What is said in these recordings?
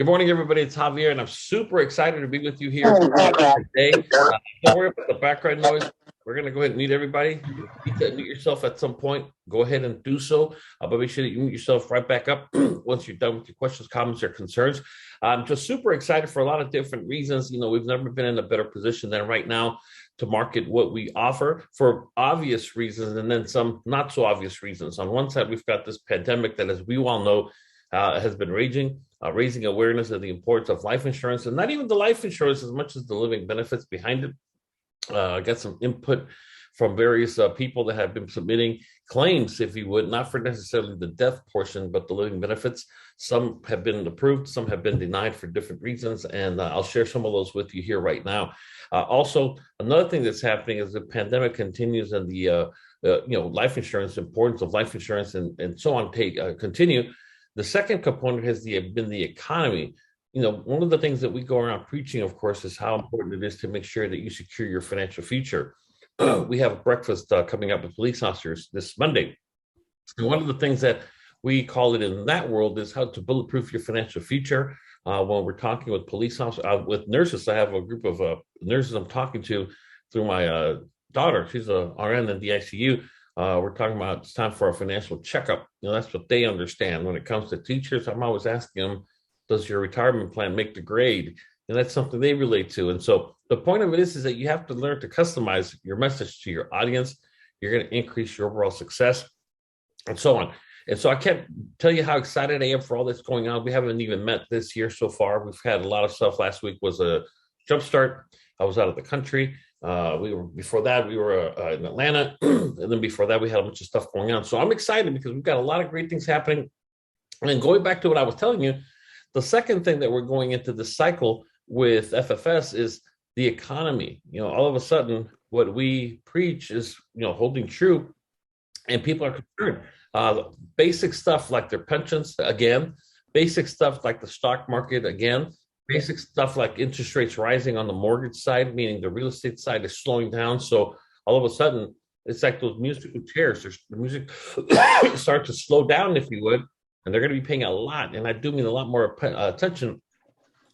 Good morning, everybody. It's Javier, and I'm super excited to be with you here today. Don't worry about the background noise. We're going to go ahead and mute everybody. If you need to mute yourself at some point, go ahead and do so. But make sure that you mute yourself right back up once you're done with your questions, comments, or concerns. I'm just super excited for a lot of different reasons. You know, we've never been in a better position than right now to market what we offer for obvious reasons and then some not so obvious reasons. On one side, we've got this pandemic that, as we all know, has been raging, raising awareness of the importance of life insurance, and not even the life insurance as much as the living benefits behind it. I got some input from various people that have been submitting claims, if you would, not for necessarily the death portion, but the living benefits. Some have been approved, some have been denied for different reasons, and I'll share some of those with you here right now. Also, another thing that's happening as the pandemic continues and the life insurance, importance of life insurance, and so on continue. The second component has been the economy. You know, one of the things that we go around preaching, of course, is how important it is to make sure that you secure your financial future. We have a breakfast coming up with police officers this Monday. And one of the things that we call it in that world is how to bulletproof your financial future. When we're talking with police officers, with nurses, I have a group of nurses I'm talking to through my daughter. She's a RN in the ICU. We're talking about it's time for a financial checkup. You know, that's what they understand. When it comes to teachers, I'm always asking them, does your retirement plan make the grade? And that's something they relate to. And so the point of it is that you have to learn to customize your message to your audience. You're going to increase your overall success and so on. And so I can't tell you how excited I am for all that's going on. We haven't even met this year so far. We've had a lot of stuff. Last week was a jumpstart. I was out of the country. Before that, we were in Atlanta. And then before that, we had a bunch of stuff going on. So I'm excited because we've got a lot of great things happening. And then going back to what I was telling you, the second thing that we're going into this cycle with FFS is the economy. You know, all of a sudden, what we preach is, holding true, and people are concerned. Basic stuff like their pensions, again, basic stuff like the stock market, again, basic stuff like interest rates rising on the mortgage side, meaning the real estate side is slowing down. So all of a sudden, it's like those musical chairs. The music starts to slow down, if you would, and they're going to be paying a lot. And I do mean a lot more attention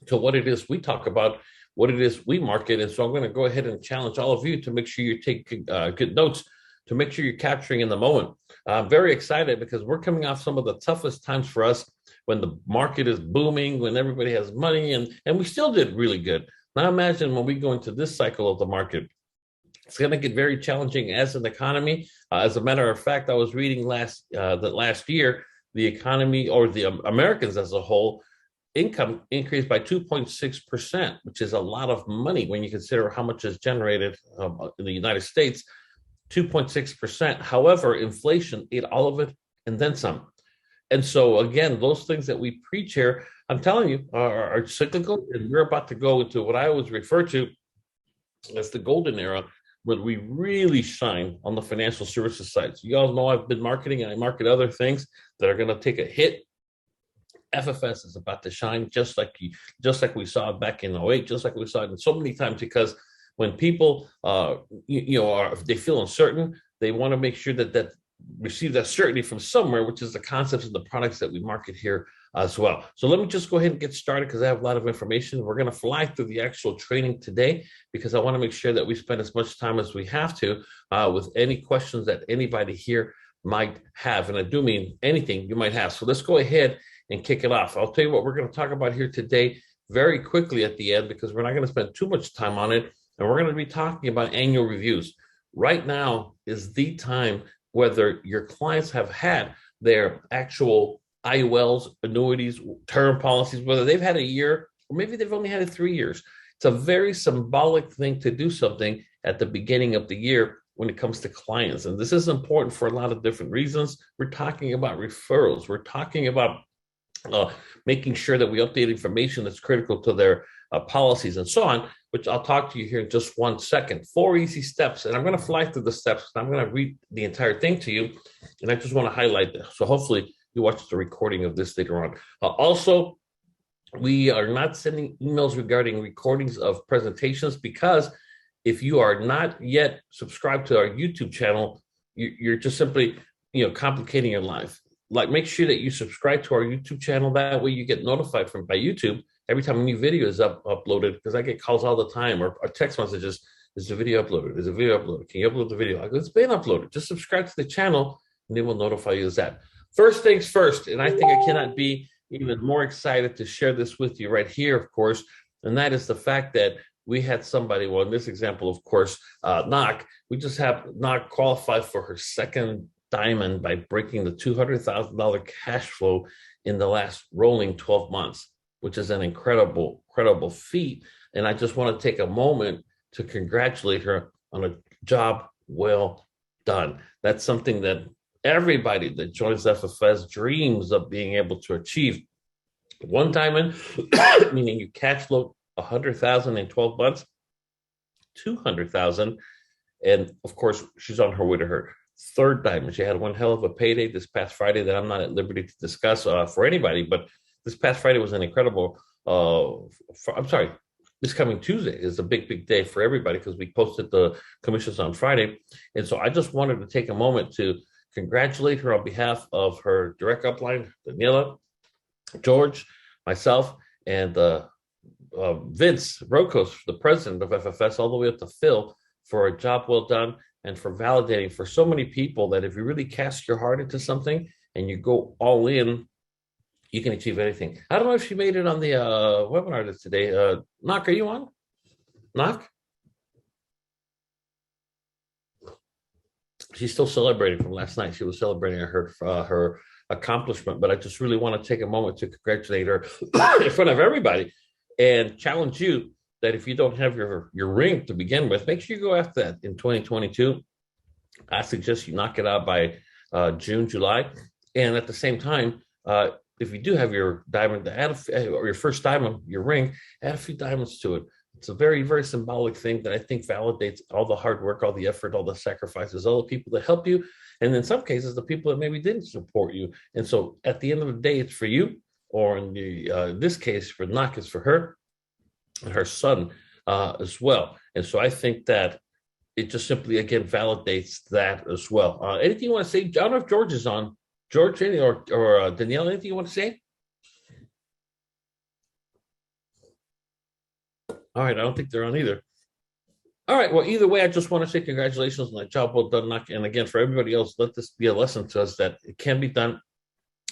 to what it is we talk about, what it is we market. And so I'm going to go ahead and challenge all of you to make sure you take good notes, to make sure you're capturing in the moment. I'm very excited because we're coming off some of the toughest times for us when the market is booming, when everybody has money, and we still did really good. Now imagine when we go into this cycle of the market, it's going to get very challenging as an economy. As a matter of fact, I was reading that last year, the economy, or the Americans as a whole, income increased by 2.6%, which is a lot of money when you consider how much is generated in the United States. 2.6%. However, inflation ate all of it and then some. And so, again, those things that we preach here, I'm telling you, are cyclical, and we're about to go into what I always refer to as the golden era, where we really shine on the financial services side. So you all know I've been marketing, and I market other things that are going to take a hit. FFS is about to shine just like we saw back in 2008, just like we saw it so many times, because when people they feel uncertain, they want to make sure that receive that certainty from somewhere, which is the concepts of the products that we market here as well. So let me just go ahead and get started because I have a lot of information. We're going to fly through the actual training today because I want to make sure that we spend as much time as we have to with any questions that anybody here might have. And I do mean anything you might have. So let's go ahead and kick it off. I'll tell you what we're going to talk about here today very quickly at the end, because we're not going to spend too much time on it. And we're going to be talking about annual reviews. Right now is the time, whether your clients have had their actual IULs, annuities, term policies, whether they've had a year or maybe they've only had it 3 years. It's a very symbolic thing to do something at the beginning of the year when it comes to clients. And this is important for a lot of different reasons. We're talking about referrals. We're talking about making sure that we update information that's critical to their policies and so on, which I'll talk to you here in just 1 second. 4 easy steps, and I'm going to fly through the steps. I'm going to read the entire thing to you, and I just want to highlight this. So hopefully you watch the recording of this later on. Also, we are not sending emails regarding recordings of presentations, because if you are not yet subscribed to our YouTube channel, you're just simply complicating your life. make sure that you subscribe to our YouTube channel. That way you get notified by YouTube every time a new video is uploaded, because I get calls all the time or text messages. Is the video uploaded? Is the video uploaded? Can you upload the video? I go, it's been uploaded. Just subscribe to the channel and they will notify you as that. First things first, and I think I cannot be even more excited to share this with you right here, of course, and that is the fact that we had somebody, well, in this example, of course, Knock, we just have Knock qualify for her second diamond by breaking the $200,000 cash flow in the last rolling 12 months, which is an incredible feat. And I just want to take a moment to congratulate her on a job well done. That's something that everybody that joins FFS dreams of being able to achieve. One diamond, meaning you cash flow 100,000 in 12 months, 200,000. And of course, she's on her way to her third diamond. She had one hell of a payday this past Friday that I'm not at liberty to discuss for anybody, but this past Friday was an incredible, this coming Tuesday is a big day for everybody because we posted the commissions on Friday. And so I just wanted to take a moment to congratulate her on behalf of her direct upline, Daniela, George, myself, and Vince Rocos, the president of FFS, all the way up to Phil, for a job well done and for validating for so many people that if you really cast your heart into something and you go all in, you can achieve anything. I don't know if she made it on the webinar today. Knock, are you on? Knock? She's still celebrating from last night. She was celebrating her accomplishment, but I just really want to take a moment to congratulate her in front of everybody and challenge you that if you don't have your ring to begin with, make sure you go after that in 2022. I suggest you knock it out by June, July. And at the same time, if you do have your diamond, or your first diamond, your ring, add a few diamonds to it. It's a very, very symbolic thing that I think validates all the hard work, all the effort, all the sacrifices, all the people that help you. And in some cases, the people that maybe didn't support you. And so at the end of the day, it's for you, or in this case, for Knock, it's for her and her son as well. And so I think that it just simply, again, validates that as well. Anything you want to say? I don't know if George is on. George, or Danielle, anything you want to say? All right, I don't think they're on either. All right, well, either way, I just want to say congratulations on that job well done, Knock. And again, for everybody else, let this be a lesson to us that it can be done.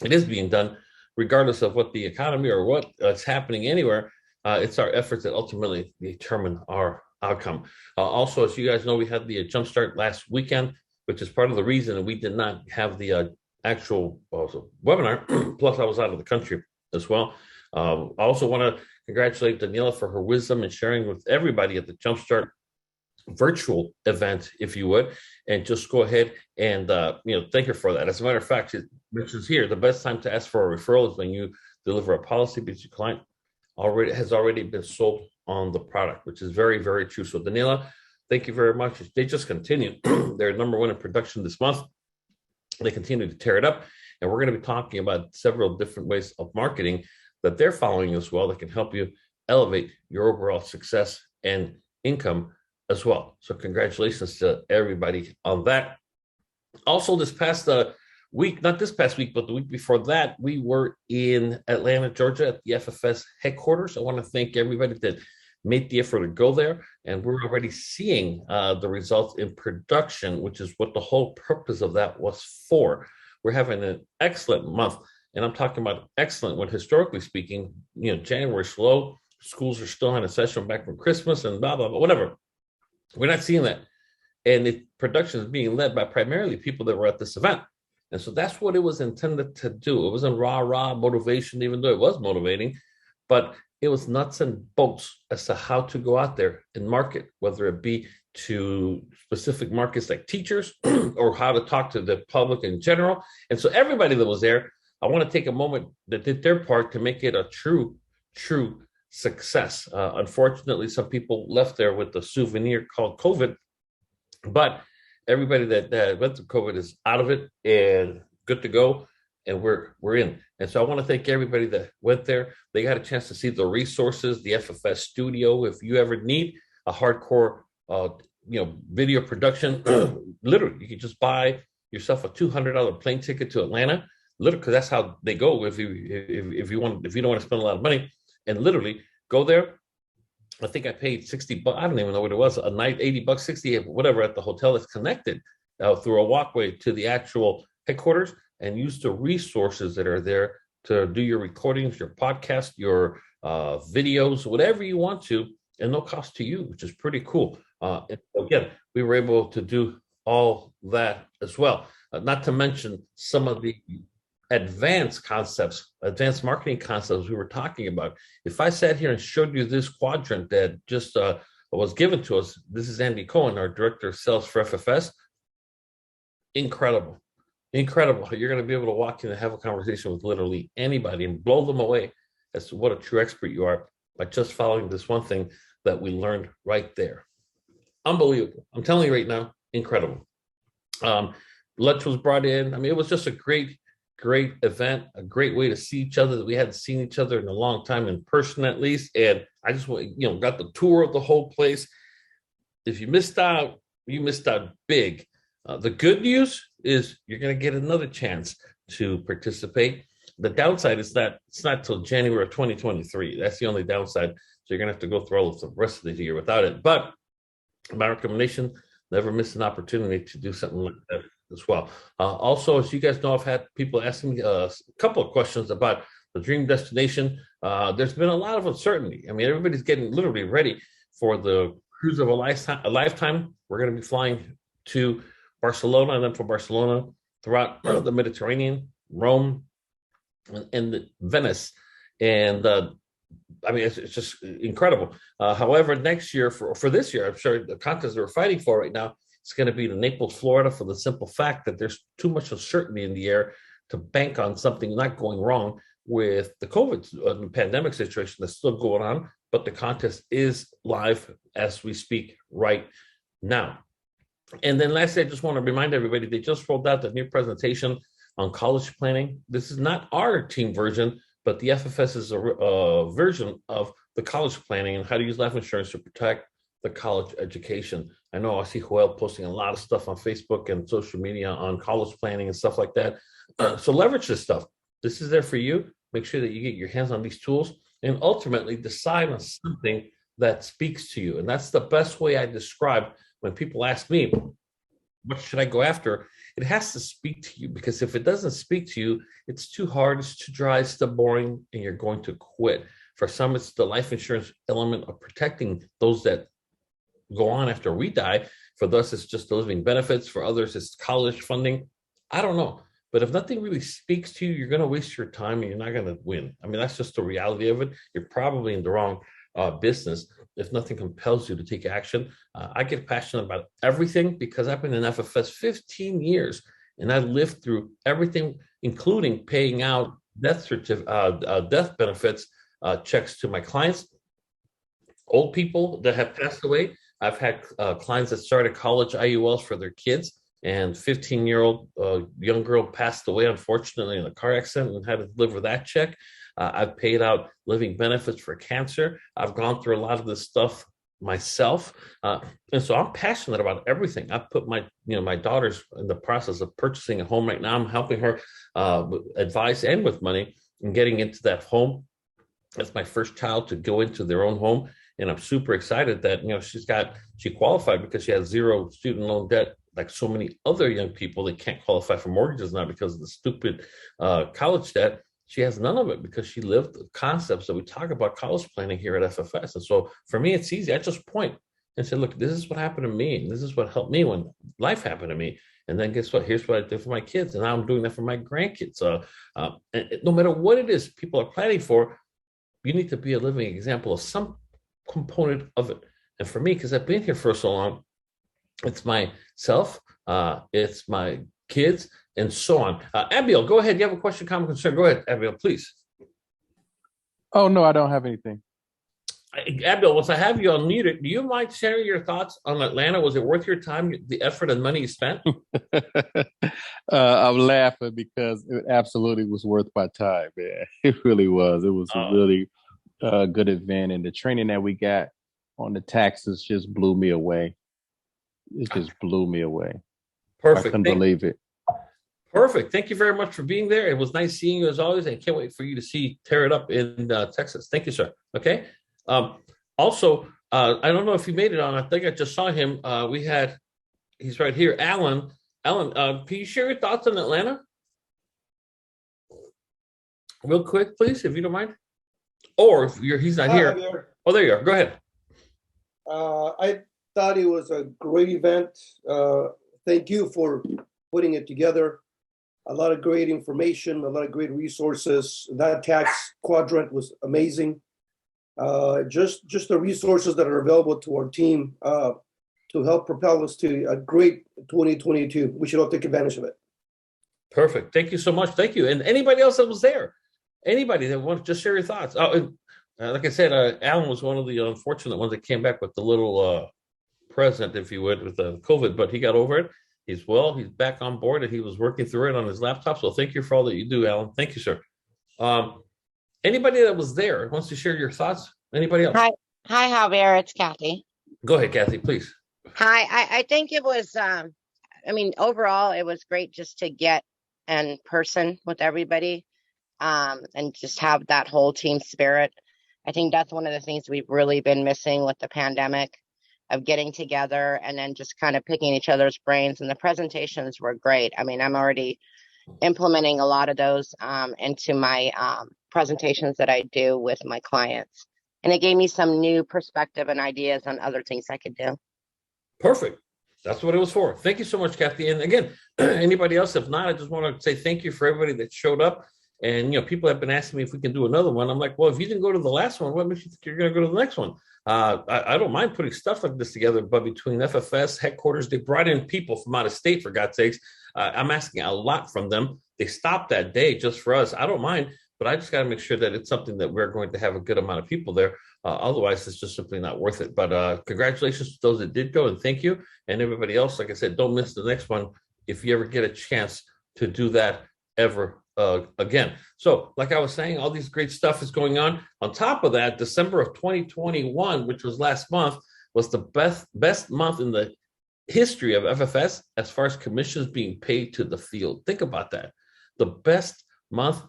It is being done, regardless of what the economy or what's happening anywhere. It's our efforts that ultimately determine our outcome. Also, as you guys know, we had the Jumpstart last weekend, which is part of the reason that we did not have the actual webinar. Plus, I was out of the country as well. I also want to congratulate Daniela for her wisdom and sharing with everybody at the Jumpstart virtual event, if you would, and just go ahead and thank her for that. As a matter of fact, she mentions here the best time to ask for a referral is when you deliver a policy because your client has already been sold on the product, which is very, very true. So Daniela, thank you very much. They just continue. They're number one in production this month. They continue to tear it up. And we're going to be talking about several different ways of marketing that they're following as well that can help you elevate your overall success and income as well. So congratulations to everybody on that. Also, this past week, not this past week, but the week before that, we were in Atlanta, Georgia at the FFS headquarters. I want to thank everybody that made the effort to go there. And we're already seeing the results in production, which is what the whole purpose of that was for. We're having an excellent month. And I'm talking about excellent when historically speaking, January slow, schools are still in a session back from Christmas and blah, blah, blah, whatever. We're not seeing that. And the production is being led by primarily people that were at this event. And so that's what it was intended to do. It wasn't rah motivation, even though it was motivating, but it was nuts and bolts as to how to go out there and market, whether it be to specific markets like teachers or how to talk to the public in general. And so everybody that was there, I want to take a moment that did their part to make it a true success. Unfortunately, some people left there with a souvenir called COVID, but everybody that went through COVID is out of it and good to go, and we're in. And so I want to thank everybody that went there. They got a chance to see the resources, the FFS studio. If you ever need a hardcore, video production, literally, you can just buy yourself a $200 plane ticket to Atlanta. literally, because that's how they go. If you don't want to spend a lot of money, and literally go there. I think I paid $60. I don't even know what it was a night, $80, 60, whatever, at the hotel that's connected through a walkway to the actual headquarters, and use the resources that are there to do your recordings, your podcast, your videos, whatever you want to, and no cost to you, which is pretty cool. And again, we were able to do all that as well. Not to mention some of the advanced marketing concepts we were talking about. If I sat here and showed you this quadrant that just was given to us, this is Andy Cohen, our director of sales for FFS. Incredible. You're going to be able to walk in and have a conversation with literally anybody and blow them away as to what a true expert you are by just following this one thing that we learned right there. Unbelievable. I'm telling you right now, incredible. Lunch was brought in. I mean, it was just a great event, a great way to see each other that we hadn't seen each other in a long time, in person at least. And I just, got the tour of the whole place. If you missed out, you missed out big. The good news is you're going to get another chance to participate. The downside is that it's not till January of 2023. That's the only downside. So you're going to have to go through all of the rest of the year without it. But my recommendation, never miss an opportunity to do something like that as well. Also, as you guys know, I've had people asking me a couple of questions about the dream destination. There's been a lot of uncertainty. I mean, everybody's getting literally ready for the cruise of a lifetime. We're going to be flying to Barcelona, and then from Barcelona throughout the Mediterranean, Rome, and Venice. And I mean, it's just incredible. However, next year, for this year, I'm sure the contest that we're fighting for right now, it's going to be to Naples, Florida, for the simple fact that there's too much uncertainty in the air to bank on something not going wrong with the COVID pandemic situation that's still going on. But the contest is live as we speak right now. And then lastly, I just want to remind everybody, they just rolled out the new presentation on college planning. This is not our team version, but the FFS is a version of the college planning and how to use life insurance to protect the college education. I know I see Joel posting a lot of stuff on Facebook and social media on college planning and stuff like that. So leverage this stuff. This is there for you. Make sure that you get your hands on these tools and ultimately decide on something that speaks to you. And that's the best way I describe when people ask me, what should I go after? It has to speak to you, because if it doesn't speak to you, it's too hard, it's too dry, it's too boring, and you're going to quit. For some, it's the life insurance element of protecting those that go on after we die. For us, it's just the living benefits. For others, it's college funding. I don't know. But if nothing really speaks to you, you're going to waste your time and you're not going to win. I mean, that's just the reality of it. You're probably in the wrong business if nothing compels you to take action. I get passionate about everything because I've been in FFS 15 years and I lived through everything, including paying out death benefits checks to my clients, old people that have passed away. I've had clients that started college IULs for their kids, and 15-year-old young girl passed away, unfortunately, in a car accident and had to deliver that check. I've paid out living benefits for cancer. I've gone through a lot of this stuff myself. And so I'm passionate about everything. I've put my daughter's in the process of purchasing a home right now. I'm helping her with advice and with money and getting into that home. That's my first child to go into their own home. And I'm super excited that, she qualified because she has zero student loan debt, like so many other young people that can't qualify for mortgages now because of the stupid college debt. She has none of it because she lived the concepts that we talk about college planning here at FFS. And so for me, it's easy. I just point and say, look, this is what happened to me. And this is what helped me when life happened to me. And then guess what? Here's what I did for my kids. And now I'm doing that for my grandkids. And no matter what it is people are planning for, you need to be a living example of some component of it. And for me, because I've been here for so long, it's myself, it's my kids, and so on. Abiel, go ahead. You have a question, comment, concern? Go ahead, Abiel, please. Oh, no, I don't have anything. Abiel, once I have you unmuted, do you mind sharing your thoughts on Atlanta? Was it worth your time, the effort and money you spent? I'm laughing because it absolutely was worth my time, man. It really was. It was a really good event, and the training that we got on the taxes just blew me away. It just blew me away. Perfect. I couldn't believe it. Perfect. Thank you very much for being there. It was nice seeing you as always. I can't wait for you to tear it up in Texas. Thank you, sir. Okay. Also, I don't know if he made it on. I think I just saw him. He's right here. Alan, can you share your thoughts on Atlanta? Real quick, please, if you don't mind. Or if he's not here. Javier. Oh, there you are. Go ahead. I thought it was a great event. Thank you for putting it together. A lot of great information, a lot of great resources. That tax quadrant was amazing. Just the resources that are available to our team to help propel us to a great 2022. We should all take advantage of it. Perfect. Thank you so much. Thank you. And anybody else that was there, anybody that wants to just share your thoughts. Oh, and, like I said, Alan was one of the unfortunate ones that came back with the little present, if you would, with the COVID, but he got over it. He's back on board, and he was working through it on his laptop. So thank you for all that you do, Alan. Thank you, sir. Anybody that was there wants to share your thoughts? Anybody else? Hi, Javier. It's Kathy. Go ahead, Kathy, please. Hi. I think it was, overall, it was great just to get in person with everybody and just have that whole team spirit. I think that's one of the things we've really been missing with the pandemic, of getting together and then just kind of picking each other's brains. And the presentations were great. I mean, I'm already implementing a lot of those into my presentations that I do with my clients. And it gave me some new perspective and ideas on other things I could do. Perfect. That's what it was for. Thank you so much, Kathy. And again, anybody else, if not, I just want to say thank you for everybody that showed up. And, people have been asking me if we can do another one. I'm like, well, if you didn't go to the last one, what makes you think you're going to go to the next one? I don't mind putting stuff like this together, but between FFS headquarters, they brought in people from out of state, for God's sakes. I'm asking a lot from them. They stopped that day just for us. I don't mind, but I just got to make sure that it's something that we're going to have a good amount of people there. Otherwise, it's just simply not worth it. But congratulations to those that did go, and thank you. And everybody else, like I said, don't miss the next one if you ever get a chance to do that ever again. So like I was saying, all these great stuff is going on. On top of that, December of 2021, which was last month, was the best month in the history of FFS as far as commissions being paid to the field. Think about that. The best month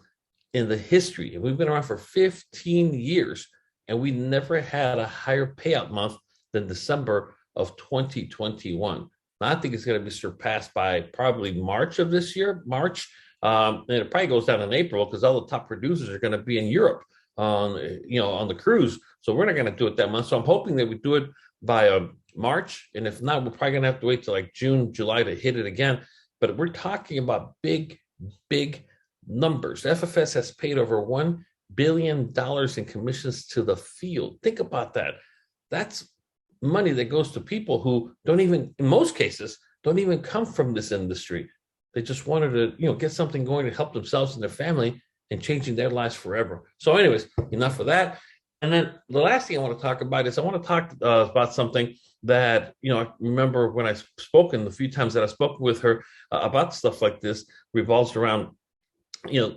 in the history. And we've been around for 15 years, and we never had a higher payout month than December of 2021. Now, I think it's going to be surpassed by probably March of this year, and it probably goes down in April because all the top producers are going to be in Europe on the cruise. So we're not going to do it that month. So I'm hoping that we do it by March. And if not, we're probably going to have to wait till like June, July to hit it again. But we're talking about big, big numbers. FFS has paid over $1 billion in commissions to the field. Think about that. That's money that goes to people who don't even, in most cases, don't even come from this industry. They just wanted to, get something going to help themselves and their family and changing their lives forever. So anyways, enough of that. And then the last thing I want to talk about is I want to talk about something that, I remember when I've spoken, the few times that I've spoken with her about stuff like this revolves around,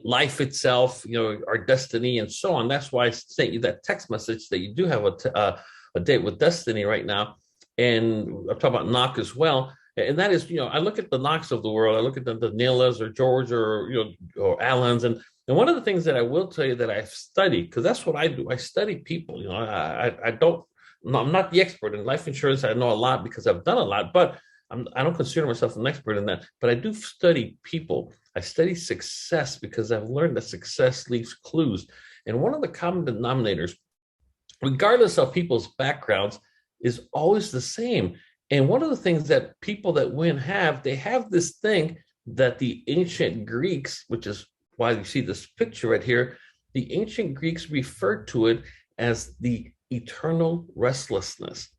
life itself, our destiny and so on. That's why I sent you that text message that you do have a date with destiny right now. And I'm talking about knock as well. And that is, I look at the Knocks of the world. I look at the Neeas or George or Allens. And one of the things that I will tell you that I've studied, because that's what I do. I study people. I'm not the expert in life insurance. I know a lot because I've done a lot, but I don't consider myself an expert in that. But I do study people. I study success because I've learned that success leaves clues. And one of the common denominators, regardless of people's backgrounds, is always the same. And one of the things that people that win they have this thing that the ancient Greeks, which is why you see this picture right here, the ancient Greeks referred to it as the eternal restlessness.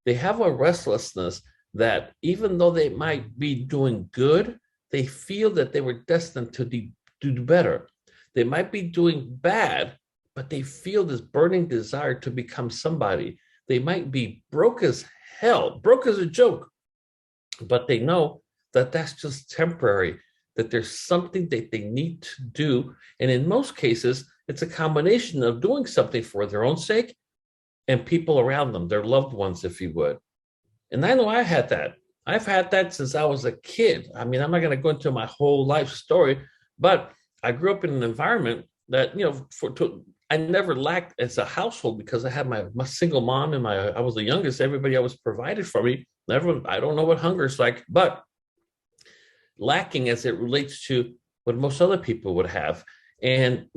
They have a restlessness that even though they might be doing good, they feel that they were destined to do better. They might be doing bad, but they feel this burning desire to become somebody. They might be broke as hell, broke as a joke, but they know that that's just temporary, that there's something that they need to do. And in most cases, it's a combination of doing something for their own sake and people around them, their loved ones, if you would. And I know I had that. I've had that since I was a kid. I mean, I'm not going to go into my whole life story, but I grew up in an environment that, I never lacked as a household because I had my single mom and I was the youngest. Everybody always provided for me. Everyone, I don't know what hunger is like, but lacking as it relates to what most other people would have. And,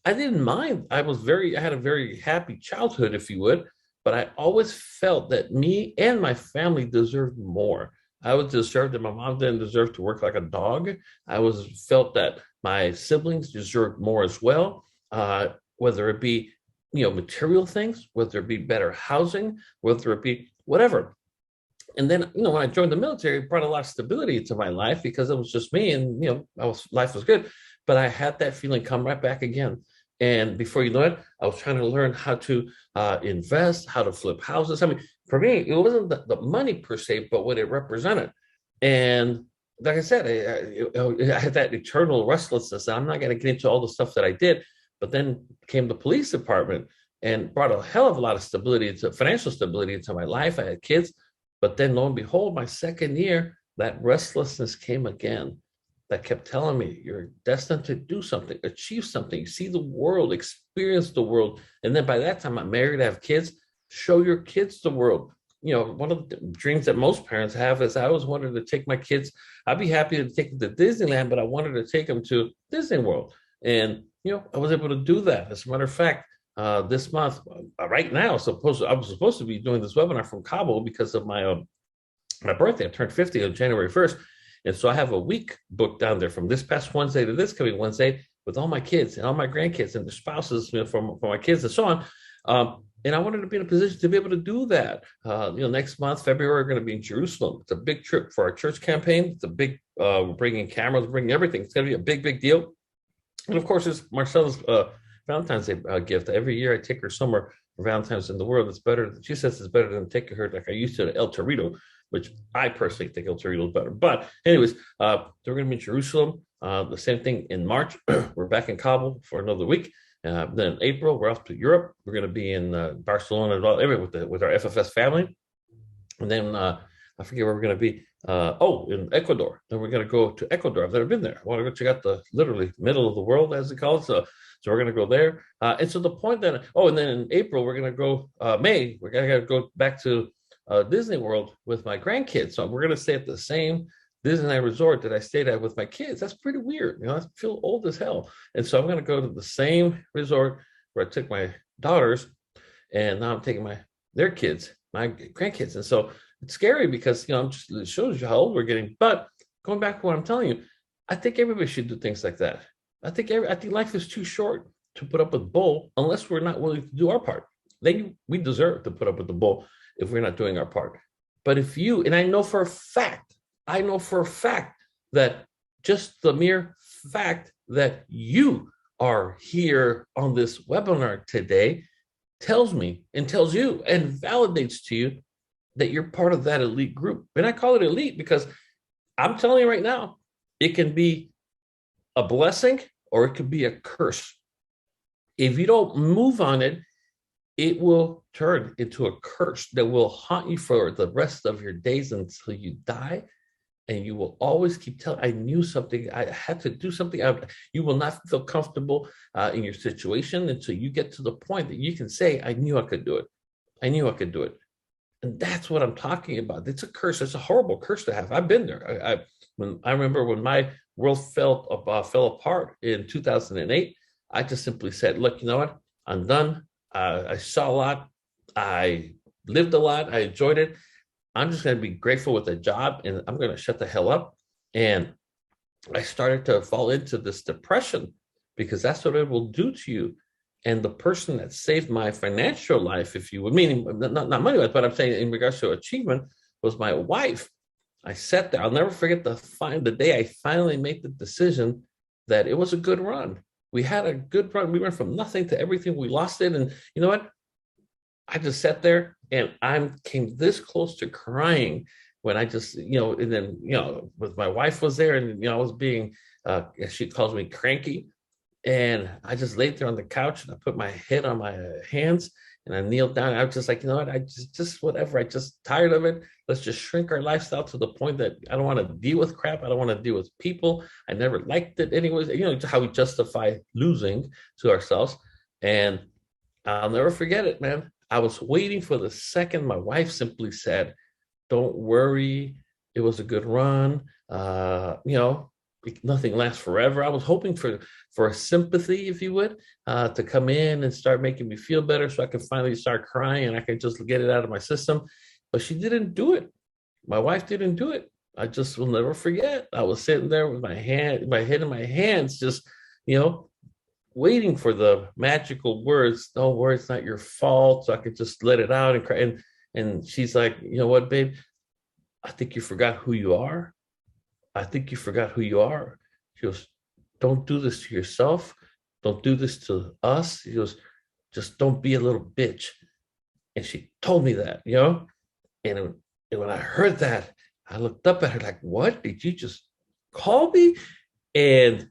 I didn't mind. I had a very happy childhood, if you would, but I always felt that me and my family deserved more. I was deserved that my mom didn't deserve to work like a dog. I felt that my siblings deserved more as well, whether it be, material things, whether it be better housing, whether it be whatever. And then, when I joined the military, it brought a lot of stability to my life because it was just me and, life was good. But I had that feeling come right back again. And before you know it, I was trying to learn how to invest, how to flip houses. I mean, for me, it wasn't the money per se, but what it represented. And like I said, I had that eternal restlessness. I'm not going to get into all the stuff that I did, but then came the police department and brought a hell of a lot of financial stability into my life. I had kids, but then lo and behold, my second year, that restlessness came again. That kept telling me, you're destined to do something, achieve something, see the world, experience the world. And then by that time, I'm married, I have kids. Show your kids the world. One of the dreams that most parents have is I always wanted to take my kids. I'd be happy to take them to Disneyland, but I wanted to take them to Disney World. And, I was able to do that. As a matter of fact, this month, right now, I was supposed to be doing this webinar from Cabo because of my birthday. I turned 50 on January 1st. And so I have a week booked down there from this past Wednesday to this coming Wednesday with all my kids and all my grandkids and their spouses, for my kids and so on. And I wanted to be in a position to be able to do that. Next month, February, we're going to be in Jerusalem. It's a big trip for our church campaign. It's a big, we're bringing cameras, we're bringing everything. It's going to be a big, big deal. And of course, it's Marcella's Valentine's Day gift. Every year I take her somewhere for Valentine's in the world. It's better. She says it's better than taking her like I used to El Torito, which I personally think El Torito is better. But anyways, we're going to be in Jerusalem. The same thing in March. We're back in Kabul for another week. Then in April, we're off to Europe. We're going to be in Barcelona with our FFS family. And then I forget where we're going to be. In Ecuador. Then we're going to go to Ecuador. I've never been there. I want to go check out the literally middle of the world, as they call it. So we're going to go there. And so the point that, and then in April, we're going to go, May, we're going to go back to Disney World with my grandkids. So we're going to stay at the same Disneyland resort that I stayed at with my kids. That's pretty weird. I feel old as hell. And so I'm going to go to the same resort where I took my daughters, and now I'm taking their kids, my grandkids. And so it's scary because, it shows you how old we're getting. But going back to what I'm telling you, I think everybody should do things like that. I think life is too short to put up with bull unless we're not willing to do our part. Then we deserve to put up with the bull if we're not doing our part. But and I know for a fact that just the mere fact that you are here on this webinar today tells me and tells you and validates to you that you're part of that elite group. And I call it elite because I'm telling you right now, it can be a blessing or it could be a curse. If you don't move on it, it will turn into a curse that will haunt you for the rest of your days until you die. And you will always keep telling, I knew something, I had to do something. You will not feel comfortable in your situation until you get to the point that you can say, I knew I could do it. I knew I could do it. And that's what I'm talking about. It's a curse. It's a horrible curse to have. I've been there. I remember when my world fell apart in 2008, I just simply said, look, you know what? I'm done. I saw a lot. I lived a lot. I enjoyed it. I'm just going to be grateful with the job, and I'm going to shut the hell up. And I started to fall into this depression because that's what it will do to you. And the person that saved my financial life, if you would, meaning not money-wise, but I'm saying in regards to achievement, was my wife. I sat there. I'll never forget the day I finally made the decision that it was a good run. We had a good run. We went from nothing to everything. We lost it. And you know what? I just sat there and I came this close to crying when I just, and then, with my wife was there and, I was being, she calls me cranky. And I just laid there on the couch and I put my head on my hands and I kneeled down. I was just like, you know what? I just whatever. I just tired of it. Let's just shrink our lifestyle to the point that I don't want to deal with crap. I don't want to deal with people. I never liked it anyways. You know, how we justify losing to ourselves. And I'll never forget it, man. I was waiting for the second my wife simply said, don't worry. It was a good run. You know, nothing lasts forever. I was hoping for a sympathy, if you would, to come in and start making me feel better so I could finally start crying and I could just get it out of my system. But she didn't do it. My wife didn't do it. I just will never forget. I was sitting there with my head in my hands, just, you know, waiting for the magical words. Don't worry, it's not your fault. So I could just let it out and cry. And she's like, you know what, babe? I think you forgot who you are. I think you forgot who you are. She goes, don't do this to yourself. Don't do this to us. He goes, just don't be a little bitch. And she told me that, you know? And when I heard that, I looked up at her like, what? Did you just call me? And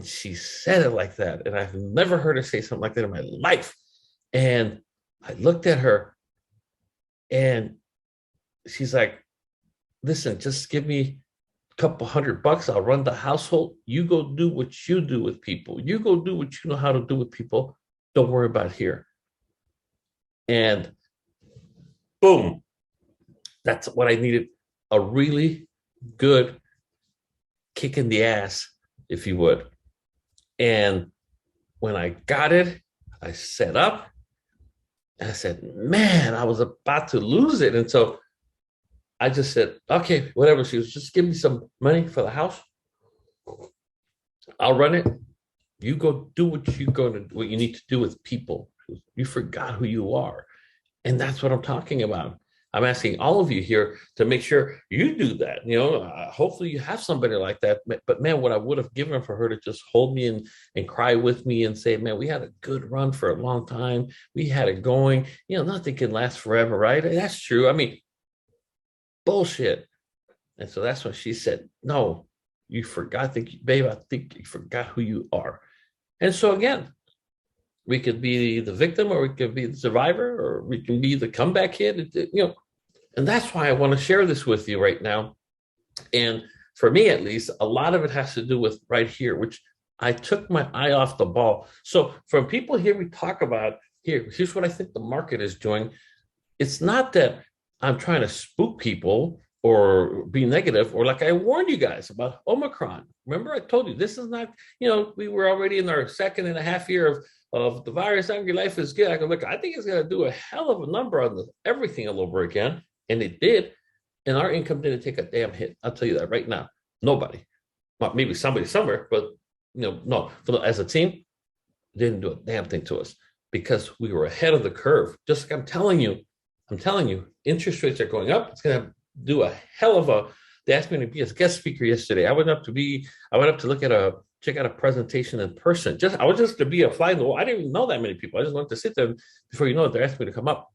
she said it like that. And I've never heard her say something like that in my life. And I looked at her and she's like, listen, just give me a couple $100. I'll run the household. You go do what you do with people. You go do what you know how to do with people. Don't worry about here. And boom, that's what I needed. A really good kick in the ass, if you would. And when I got it, I set up and I said, man, I was about to lose it. And so I just said, okay, whatever. She was, just give me some money for the house. I'll run it. You go do what you need to do with people. You forgot who you are. And that's what I'm talking about. I'm asking all of you here to make sure you do that. You know, hopefully you have somebody like that. But man, what I would have given for her to just hold me and cry with me and say, man, we had a good run for a long time. We had it going. You know, nothing can last forever, right? That's true. I mean, bullshit. And so that's when she said, no, you forgot, babe, I think you forgot who you are. And so again, we could be the victim or we could be the survivor or we can be the comeback kid, you know, and that's why I want to share this with you right now. And for me, at least, a lot of it has to do with right here, which I took my eye off the ball. So from people here, we talk about here's what I think the market is doing. It's not that I'm trying to spook people or be negative, or like I warned you guys about Omicron. Remember, I told you this is not, you know, we were already in our 2.5 year of the virus. Your life is good. I go, look, I think it's going to do a hell of a number on everything all over again. And it did. And our income didn't take a damn hit. I'll tell you that right now. Nobody. Well, maybe somebody somewhere, but you know, no. As a team, didn't do a damn thing to us because we were ahead of the curve. Just like I'm telling you, interest rates are going up. It's going to do a hell of a. They asked me to be a guest speaker yesterday. I went up to check out a presentation in person. I was just to be a fly in the wall. I didn't even know that many people. I just wanted to sit there. Before you know it, they're asking me to come up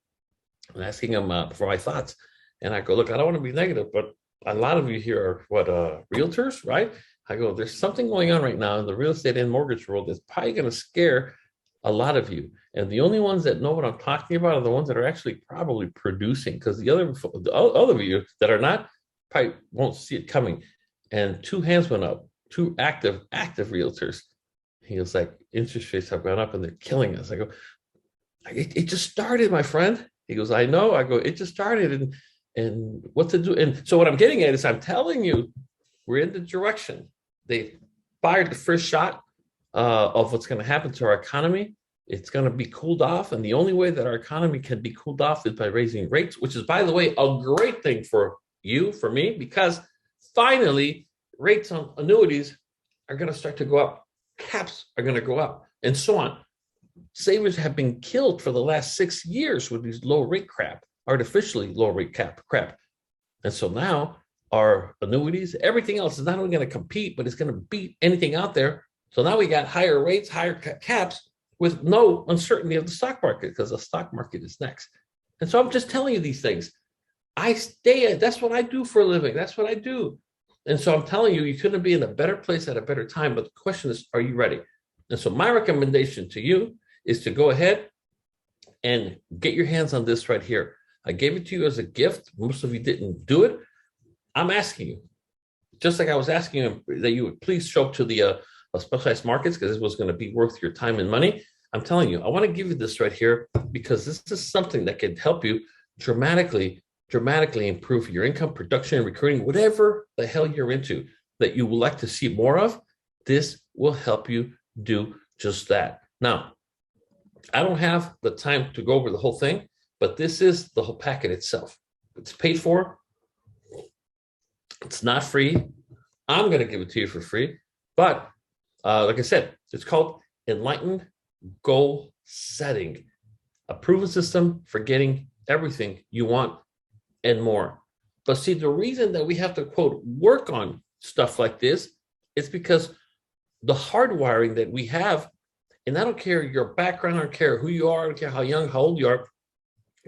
and asking them for my thoughts. And I go, look, I don't want to be negative, but a lot of you here are realtors, right? I go, there's something going on right now in the real estate and mortgage world that's probably going to scare a lot of you. And the only ones that know what I'm talking about are the ones that are actually probably producing, because the other of you that are not probably won't see it coming. And 2 hands went up, 2 active realtors. He was like, interest rates have gone up and they're killing us. I go, it just started, my friend. He goes, I know. I go, it just started and what to do. And so what I'm getting at is I'm telling you, we're in the direction. They fired the first shot of what's going to happen to our economy. It's going to be cooled off. And the only way that our economy can be cooled off is by raising rates, which is, by the way, a great thing for you, for me, because finally rates on annuities are going to start to go up. Caps are going to go up and so on. Savers have been killed for the last 6 years with these low rate crap, artificially low rate crap. And so now our annuities, everything else is not only going to compete, but it's going to beat anything out there. So now we got higher rates, higher caps with no uncertainty of the stock market because the stock market is next. And so I'm just telling you these things. That's what I do for a living. That's what I do. And so I'm telling you, you couldn't be in a better place at a better time. But the question is, are you ready? And so my recommendation to you is to go ahead and get your hands on this right here. I gave it to you as a gift. Most of you didn't do it. I'm asking you, just like I was asking you that you would please show up to the specialized markets, because this was going to be worth your time and money. I'm telling you, I want to give you this right here because this is something that can help you dramatically improve your income, production, recruiting, whatever the hell you're into that you would like to see more of. This will help you do just that. Now, I don't have the time to go over the whole thing, but this is the whole packet itself. It's paid for. It's not free. I'm going to give it to you for free. But like I said, it's called Enlightened Goal Setting, a proven system for getting everything you want and more. But see, the reason that we have to, quote, work on stuff like this is because the hardwiring that we have, and I don't care your background, I don't care who you are, I don't care how young, how old you are,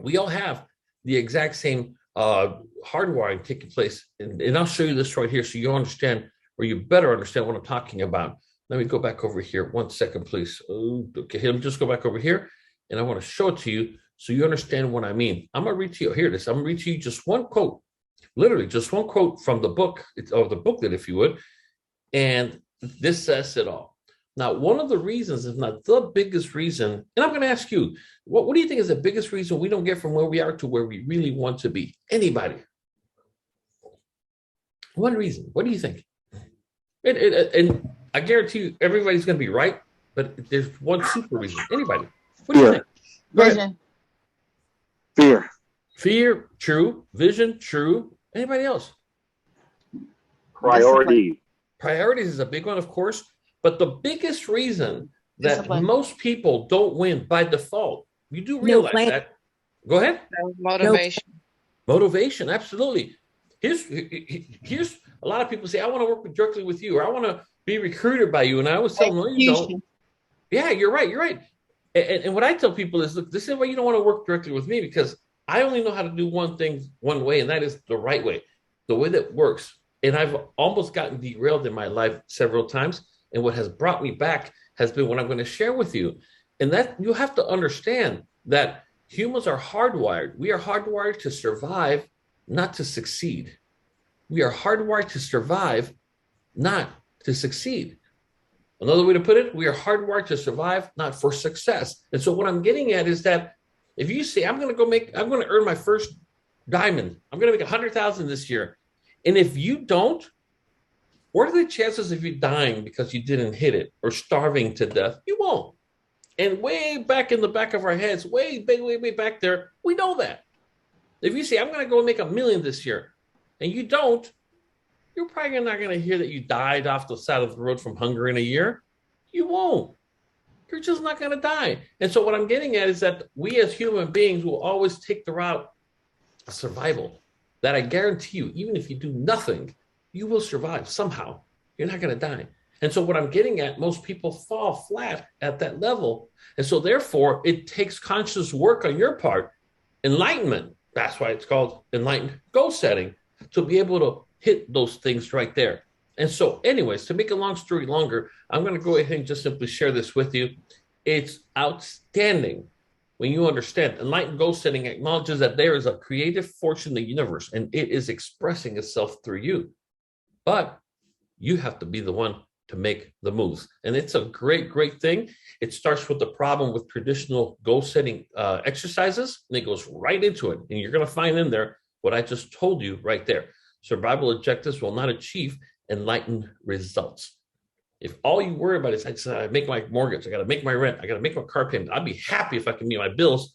we all have the exact same hardwiring taking place. And I'll show you this right here so you understand, or you better understand what I'm talking about. Let me go back over here. 1 second, please. Okay, let me just go back over here, and I want to show it to you so you understand what I mean. I'm going to read to you, here it is. I'm going to read to you just one quote, literally just one quote from the book, or the booklet, if you would. And this says it all. Now, one of the reasons, if not the biggest reason, and I'm going to ask you, what do you think is the biggest reason we don't get from where we are to where we really want to be? Anybody? One reason. What do you think? And I guarantee you, everybody's going to be right, but there's one super reason. Anybody? What do you think? Vision. Fear. Fear, true. Vision, true. Anybody else? Priority. Priorities is a big one, of course. But the biggest reason that Discipline. most people don't win by default, you do realize that. Go ahead. Motivation. Motivation, absolutely. Here's a lot of people say, I want to work directly with you, or I want to be recruited by you. And I always tell them, no, you don't. Yeah, you're right. You're right. And what I tell people is, look, this is why you don't want to work directly with me, because I only know how to do one thing one way, and that is the right way, the way that works. And I've almost gotten derailed in my life several times. And what has brought me back has been what I'm going to share with you. And that you have to understand that humans are hardwired. We are hardwired to survive, not to succeed. We are hardwired to survive, not to succeed. Another way to put it, we are hardwired to survive, not for success. And so what I'm getting at is that if you say, I'm going to earn my first diamond, I'm going to make 100,000 this year. And if you don't, what are the chances of you dying because you didn't hit it, or starving to death? You won't. And way back in the back of our heads, way back there, we know that. If you say, I'm going to go make $1 million this year, and you don't, you're probably not going to hear that you died off the side of the road from hunger in a year. You won't. You're just not going to die. And so what I'm getting at is that we as human beings will always take the route of survival. That I guarantee you, even if you do nothing, you will survive somehow. You're not going to die. And so what I'm getting at, most people fall flat at that level. And so therefore, it takes conscious work on your part, enlightenment. That's why it's called enlightened goal setting, to be able to hit those things right there. And so anyways, to make a long story longer, I'm going to go ahead and just simply share this with you. It's outstanding when you understand. Enlightened goal setting acknowledges that there is a creative force in the universe, and it is expressing itself through you. But you have to be the one to make the moves. And it's a great thing. It starts with the problem with traditional goal setting exercises, and it goes right into it. And you're going to find in there what I just told you right there. Survival objectives will not achieve enlightened results. If all you worry about is, I gotta make my mortgage, I got to make my rent, I got to make my car payment, I'd be happy if I can meet my bills.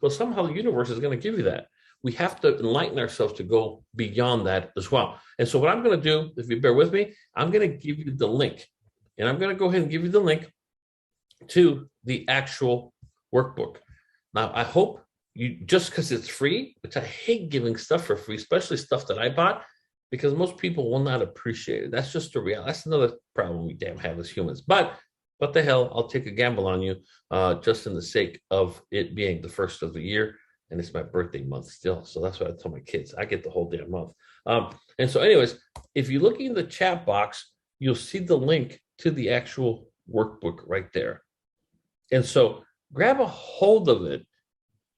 Well, somehow the universe is going to give you that. We have to enlighten ourselves to go beyond that as well. And so what I'm going to do, if you bear with me, I'm going to give you the link. And I'm going to go ahead and give you the link to the actual workbook. Now, I hope you, just because it's free, which I hate giving stuff for free, especially stuff that I bought, because most people will not appreciate it. That's just the reality. That's another problem we damn have as humans. But what the hell, I'll take a gamble on you just in the sake of it being the first of the year. and it's my birthday month still. So that's what I tell my kids. I get the whole damn month. And so anyways, if you look in the chat box, you'll see the link to the actual workbook right there. And so grab a hold of it,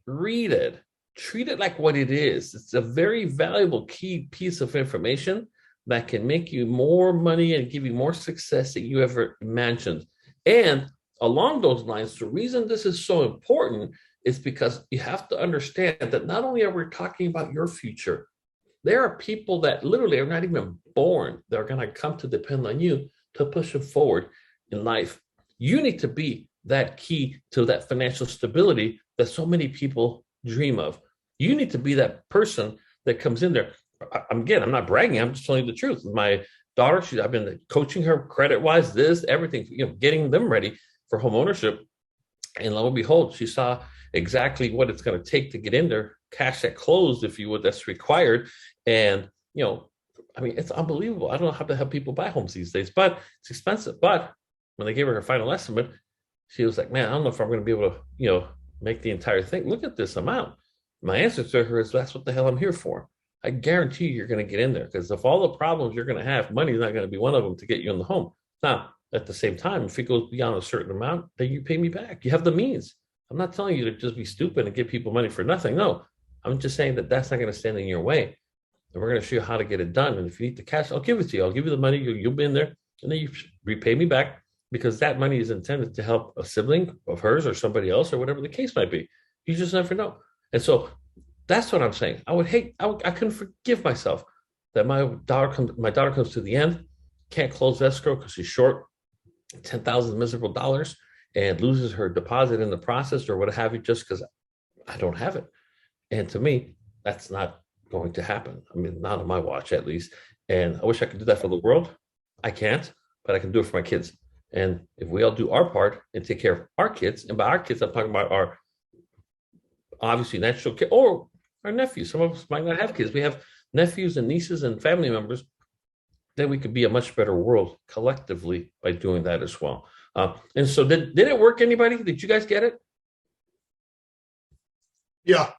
read it, treat it like what it is. It's a very valuable key piece of information that can make you more money and give you more success than you ever imagined. And along those lines, the reason this is so important is because you have to understand that not only are we talking about your future, there are people that literally are not even born that are going to come to depend on you to push them forward in life. You need to be that key to that financial stability that so many people dream of. You need to be that person that comes in there. I'm not bragging. I'm just telling you the truth. My daughter, I've been coaching her credit-wise, everything, getting them ready for home ownership. And lo and behold, she saw exactly what it's going to take to get in there, cash at close, if you would, that's required. And, it's unbelievable. I don't know how to help people buy homes these days, but it's expensive. But when they gave her final estimate, she was like, man, I don't know if I'm going to be able to, make the entire thing. Look at this amount. My answer to her is, that's what the hell I'm here for. I guarantee you're going to get in there, because of all the problems you're going to have, money is not going to be one of them to get you in the home. Now, at the same time, if it goes beyond a certain amount, then you pay me back. You have the means. I'm not telling you to just be stupid and give people money for nothing. No, I'm just saying that that's not going to stand in your way. And we're going to show you how to get it done. And if you need the cash, I'll give it to you. I'll give you the money. You'll be in there, and then you repay me back, because that money is intended to help a sibling of hers or somebody else or whatever the case might be. You just never know. And so that's what I'm saying. I couldn't forgive myself that my daughter comes to the end, can't close escrow because she's short $10,000 miserable dollars, and loses her deposit in the process or what have you, just because I don't have it. And to me, that's not going to happen. Not on my watch, at least. And I wish I could do that for the world. I can't, but I can do it for my kids. And if we all do our part and take care of our kids, and by our kids, I'm talking about our obviously natural kids or our nephews. Some of us might not have kids. We have nephews and nieces and family members. Then we could be a much better world collectively by doing that as well. And so did it work, anybody? Did you guys get it? Yeah.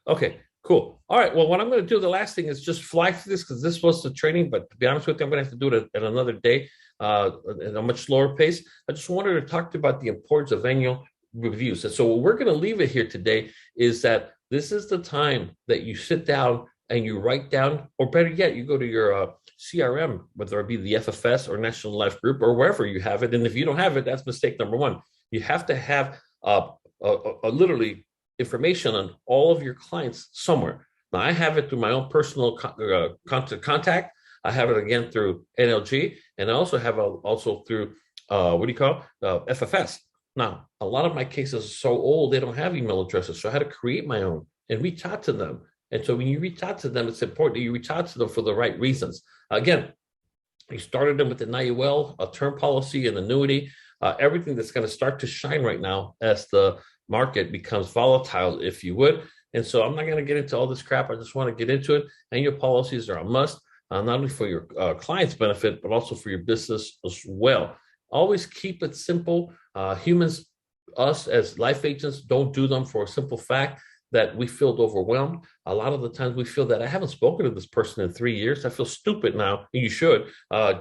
Okay, cool. All right. Well, what I'm going to do, the last thing is just fly through this, because this was the training, but to be honest with you, I'm going to have to do it at another day at a much slower pace. I just wanted to talk to you about the importance of annual reviews. And so what we're going to leave it here today is that this is the time that you sit down and you write down, or better yet, you go to your CRM, whether it be the FFS or National Life Group or wherever you have it. And if you don't have it, that's mistake number one. You have to have literally information on all of your clients somewhere. Now, I have it through my own personal contact. I have it again through NLG, and I also have through FFS. Now, a lot of my cases are so old, they don't have email addresses, so I had to create my own and reach out to them. And so when you reach out to them, it's important that you reach out to them for the right reasons. Again, we started them with the NIUL, a term policy, and annuity, everything that's going to start to shine right now as the market becomes volatile, if you would. And so I'm not going to get into all this crap. I just want to get into it. Annual policies are a must, not only for your client's benefit, but also for your business as well. Always keep it simple. Humans, us as life agents, don't do them for a simple fact that we feel overwhelmed. A lot of the times we feel that I haven't spoken to this person in 3 years. I feel stupid now. You should.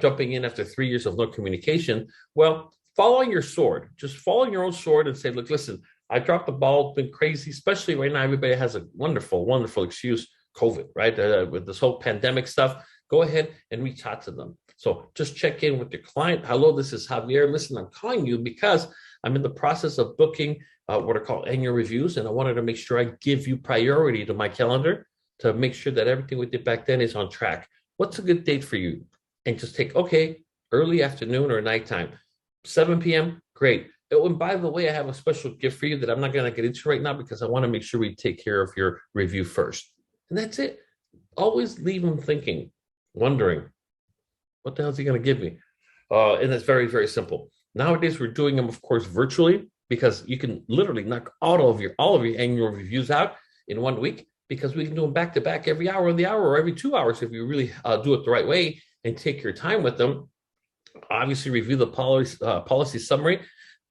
Jumping in after 3 years of no communication. Well, follow your sword. Just follow your own sword and say, look, listen, I dropped the ball. It's been crazy, especially right now. Everybody has a wonderful, wonderful excuse, COVID, right? With this whole pandemic stuff, go ahead and reach out to them. So just check in with your client. Hello, this is Javier. Listen, I'm calling you because I'm in the process of booking what are called annual reviews, and I wanted to make sure I give you priority to my calendar to make sure that everything we did back then is on track. What's a good date for you? And just take, okay, early afternoon or nighttime, 7 p.m., great. Oh, and by the way, I have a special gift for you that I'm not going to get into right now because I want to make sure we take care of your review first. And that's it. Always leave them thinking, wondering, what the hell is he going to give me? And it's very, very simple. Nowadays, we're doing them, of course, virtually, because you can literally knock all of your annual reviews out in 1 week, because we can do them back to back every hour on the hour or every 2 hours if you really do it the right way and take your time with them. Obviously, review the policy summary.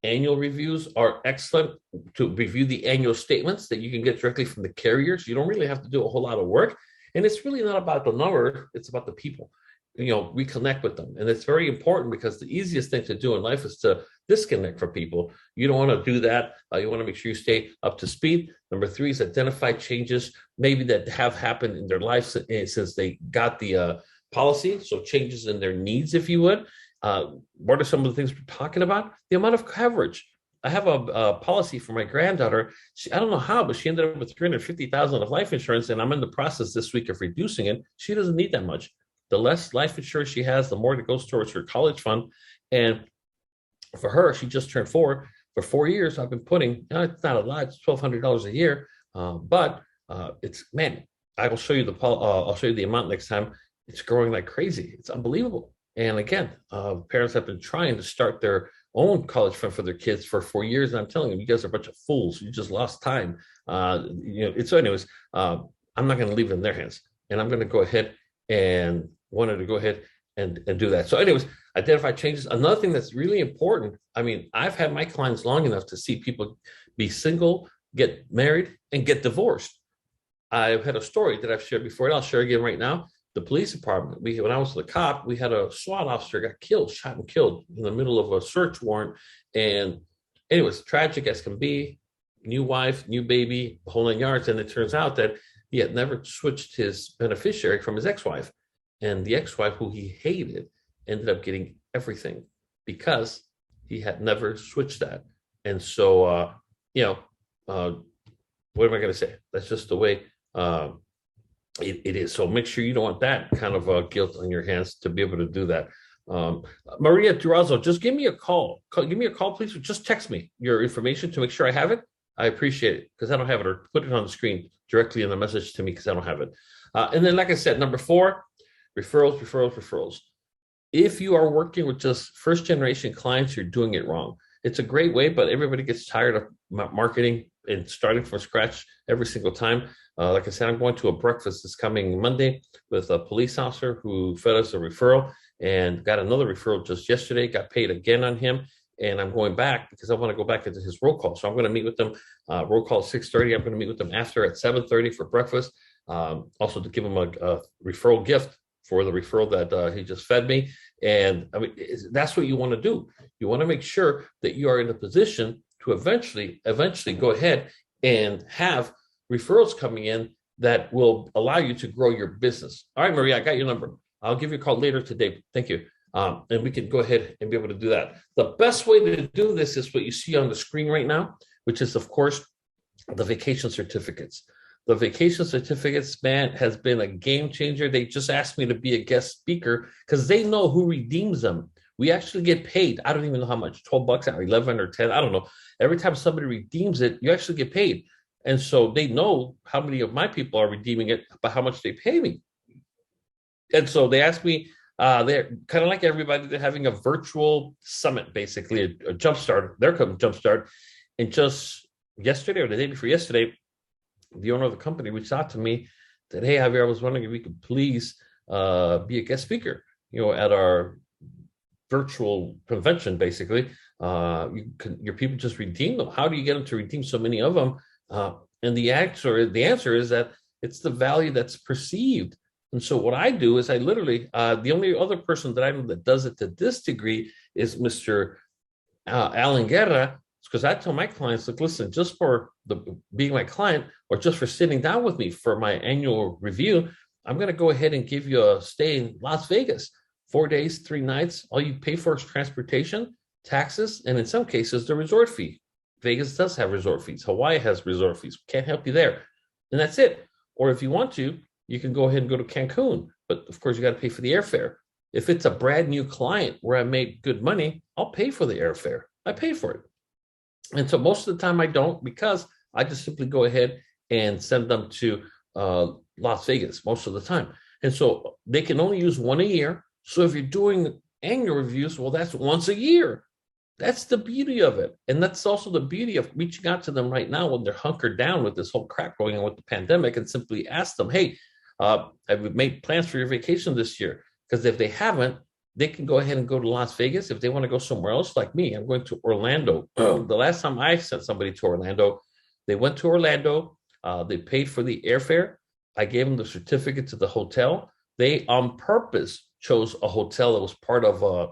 Annual reviews are excellent to review the annual statements that you can get directly from the carriers. You don't really have to do a whole lot of work. And it's really not about the number, it's about the people. We connect with them. And it's very important because the easiest thing to do in life is to disconnect from people. You don't want to do that. You want to make sure you stay up to speed. Number 3 is identify changes maybe that have happened in their life since they got the policy. So changes in their needs, if you would. What are some of the things we're talking about? The amount of coverage. I have a policy for my granddaughter. I don't know how, but she ended up with $350,000 of life insurance, and I'm in the process this week of reducing it. She doesn't need that much. The less life insurance she has, the more it goes towards her college fund. And for her, she just turned 4. For 4 years, I've been putting, it's not a lot, it's $1,200 a year, but it's, man, I will show you I'll show you the amount next time. It's growing like crazy. It's unbelievable. And again, parents have been trying to start their own college fund for their kids for 4 years. And I'm telling them, you guys are a bunch of fools. You just lost time. So anyways, I'm not going to leave it in their hands. And I'm going to go ahead and wanted to go ahead and do that. So anyways, identify changes. Another thing that's really important. I mean, I've had my clients long enough to see people be single, get married, and get divorced. I've had a story that I've shared before, and I'll share again right now. The police department, when I was the cop, we had a SWAT officer got killed, shot and killed in the middle of a search warrant. And it was tragic as can be. New wife, new baby, whole 9 yards. And it turns out that he had never switched his beneficiary from his ex-wife. And the ex-wife, who he hated, ended up getting everything because he had never switched that. And so, what am I going to say? That's just the way it is. So make sure you don't want that kind of guilt on your hands to be able to do that. Maria Durazo, just give me a call. Give me a call, please. Or just text me your information to make sure I have it. I appreciate it because I don't have it, or put it on the screen directly in the message to me because I don't have it. And then, like I said, number 4, referrals. If you are working with just first generation clients, you're doing it wrong. It's a great way, but everybody gets tired of marketing and starting from scratch every single time. Like I said, I'm going to a breakfast this coming Monday with a police officer who fed us a referral and got another referral just yesterday, got paid again on him. And I'm going back because I want to go back into his roll call. So I'm going to meet with them. Roll call 6:30. I'm going to meet with them after at 7:30 for breakfast. Also to give him a referral gift for the referral that he just fed me. And I mean, that's what you want to do. You want to make sure that you are in a position to eventually go ahead and have referrals coming in that will allow you to grow your business. All right, Maria, I got your number. I'll give you a call later today. Thank you. And we can go ahead and be able to do that. The best way to do this is what you see on the screen right now, which is, of course, the vacation certificates. The vacation certificates, man, has been a game changer. They just asked me to be a guest speaker because they know who redeems them. We actually get paid. I don't even know how much, $12 or 11 or 10. I don't know. Every time somebody redeems it, you actually get paid. And so they know how many of my people are redeeming it, but how much they pay me. And so they asked me, they're kind of like everybody, they're having a virtual summit, basically, a jumpstart. They're coming jumpstart. And just yesterday or the day before yesterday, the owner of the company reached out to me, said, "Hey, Javier, I was wondering if we could please be a guest speaker, at our virtual convention, basically. Your people just redeem them. How do you get them to redeem so many of them?" And the answer is that it's the value that's perceived. And so what I do is I literally, the only other person that I know that does it to this degree is Mr. Alan Guerra, because I tell my clients, like, listen, just for being my client or just for sitting down with me for my annual review, I'm going to go ahead and give you a stay in Las Vegas, 4 days, 3 nights. All you pay for is transportation, taxes, and in some cases, the resort fee. Vegas does have resort fees. Hawaii has resort fees. Can't help you there. And that's it. Or if you want to, you can go ahead and go to Cancun. But of course, you got to pay for the airfare. If it's a brand new client where I made good money, I'll pay for the airfare. I pay for it. And so most of the time I don't, because I just simply go ahead and send them to Las Vegas most of the time. And so they can only use one a year. So if you're doing annual reviews, well, that's once a year. That's the beauty of it. And that's also the beauty of reaching out to them right now when they're hunkered down with this whole crap going on with the pandemic, and simply ask them, hey, have you made plans for your vacation this year? Because if they haven't, they can go ahead and go to Las Vegas. If they want to go somewhere else, like me, I'm going to Orlando. The last time I sent somebody to Orlando, they went to Orlando. They paid for the airfare. I gave them the certificate to the hotel. They on purpose chose a hotel that was part of a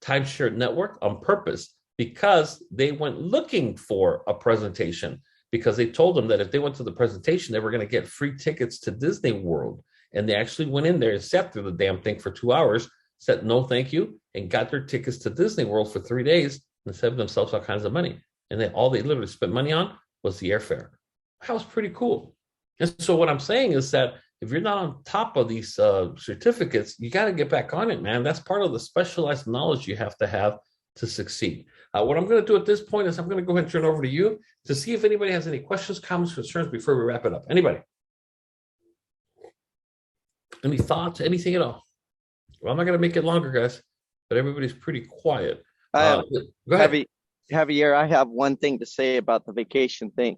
timeshare network on purpose because they went looking for a presentation, because they told them that if they went to the presentation, they were going to get free tickets to Disney World. And they actually went in there and sat through the damn thing for 2 hours, said no thank you, and got their tickets to Disney World for 3 days and saved themselves all kinds of money. And then all they literally spent money on was the airfare. That was pretty cool. And so what I'm saying is that if you're not on top of these certificates, you got to get back on it, man. That's part of the specialized knowledge you have to succeed. What I'm going to do at this point is I'm going to go ahead and turn over to you to see if anybody has any questions, comments, concerns before we wrap it up. Anybody? Any thoughts, anything at all? Well, I'm not going to make it longer, guys, but everybody's pretty quiet. Go ahead. Javier, I have one thing to say about the vacation thing.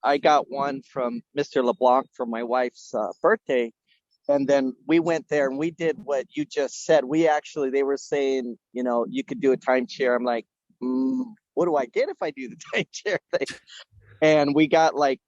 I got one from Mr. LeBlanc for my wife's birthday. And then we went there and we did what you just said. They were saying, you could do a timeshare. I'm like, what do I get if I do the timeshare thing? And we got like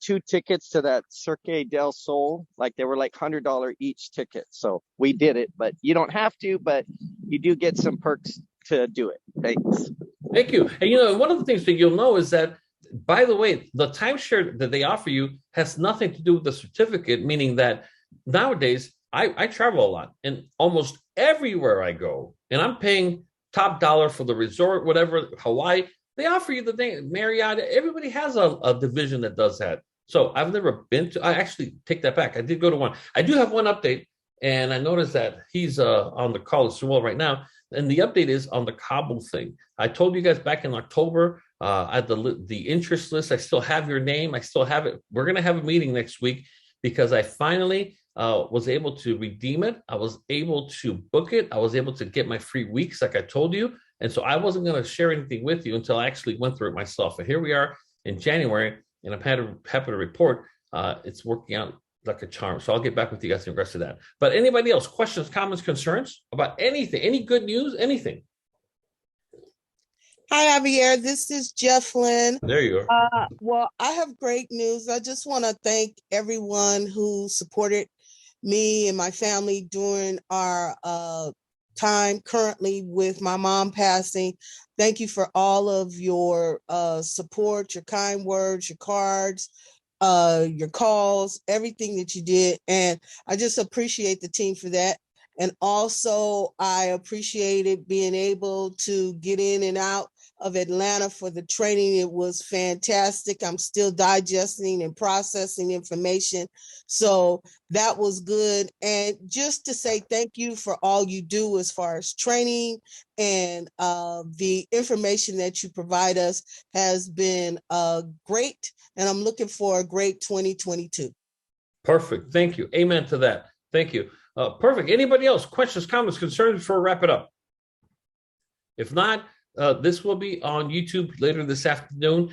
2 tickets to that Cirque del Sol. Like they were like $100 each ticket. So we did it, but you don't have to, but you do get some perks to do it. Thanks. Thank you. And one of the things that you'll know is that, by the way, the timeshare that they offer you has nothing to do with the certificate, meaning that nowadays I travel a lot, and almost everywhere I go, and I'm paying top dollar for the resort, whatever, Hawaii, they offer you the thing, Marriott. Everybody has a division that does that. So I've never been to, I actually take that back. I did go to one. I do have one update, and I noticed that he's on the call as well right now. And the update is on the Cobble thing. I told you guys back in October, I had the interest list. I still have your name. I still have it. We're going to have a meeting next week because I finally was able to redeem it. I was able to book it. I was able to get my free weeks like I told you. And so I wasn't going to share anything with you until I actually went through it myself. And here we are in January, and I'm happy to report it's working out like a charm. So I'll get back with you guys in regards to that. But anybody else, questions, comments, concerns about anything, any good news, anything? Hi, Javier. This is Jeff Lynn. There you are. Well, I have great news. I just want to thank everyone who supported me and my family during our time currently with my mom passing. Thank you for all of your support, your kind words, your cards, your calls, everything that you did. And I just appreciate the team for that. And also I appreciated being able to get in and out of Atlanta for the training. It was fantastic. I'm still digesting and processing information. So that was good. And just to say thank you for all you do as far as training, and the information that you provide us has been great. And I'm looking for a great 2022. Perfect. Thank you. Amen to that. Thank you. Perfect. Anybody else? Questions, comments, concerns before we wrap it up? If not, this will be on YouTube later this afternoon.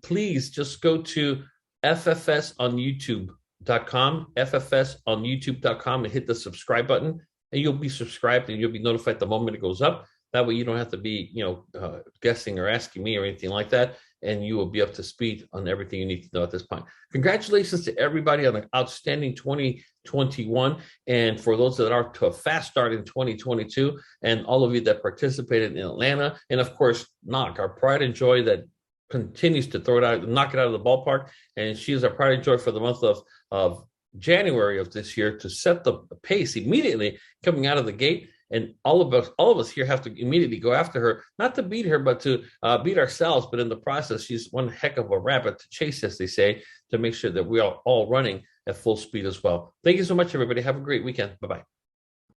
Please just go to ffsonyoutube.com, ffsonyoutube.com, and hit the subscribe button, and you'll be subscribed and you'll be notified the moment it goes up. That way you don't have to be, guessing or asking me or anything like that, and you will be up to speed on everything you need to know at this point. Congratulations to everybody on an outstanding 2021, and for those that are to a fast start in 2022, and all of you that participated in Atlanta, and of course, Knock, our pride and joy that continues to knock it out of the ballpark, and she is our pride and joy for the month of January of this year to set the pace immediately coming out of the gate. And all of us here have to immediately go after her, not to beat her, but to beat ourselves. But in the process, she's one heck of a rabbit to chase, as they say, to make sure that we are all running at full speed as well. Thank you so much, everybody. Have a great weekend. Bye-bye.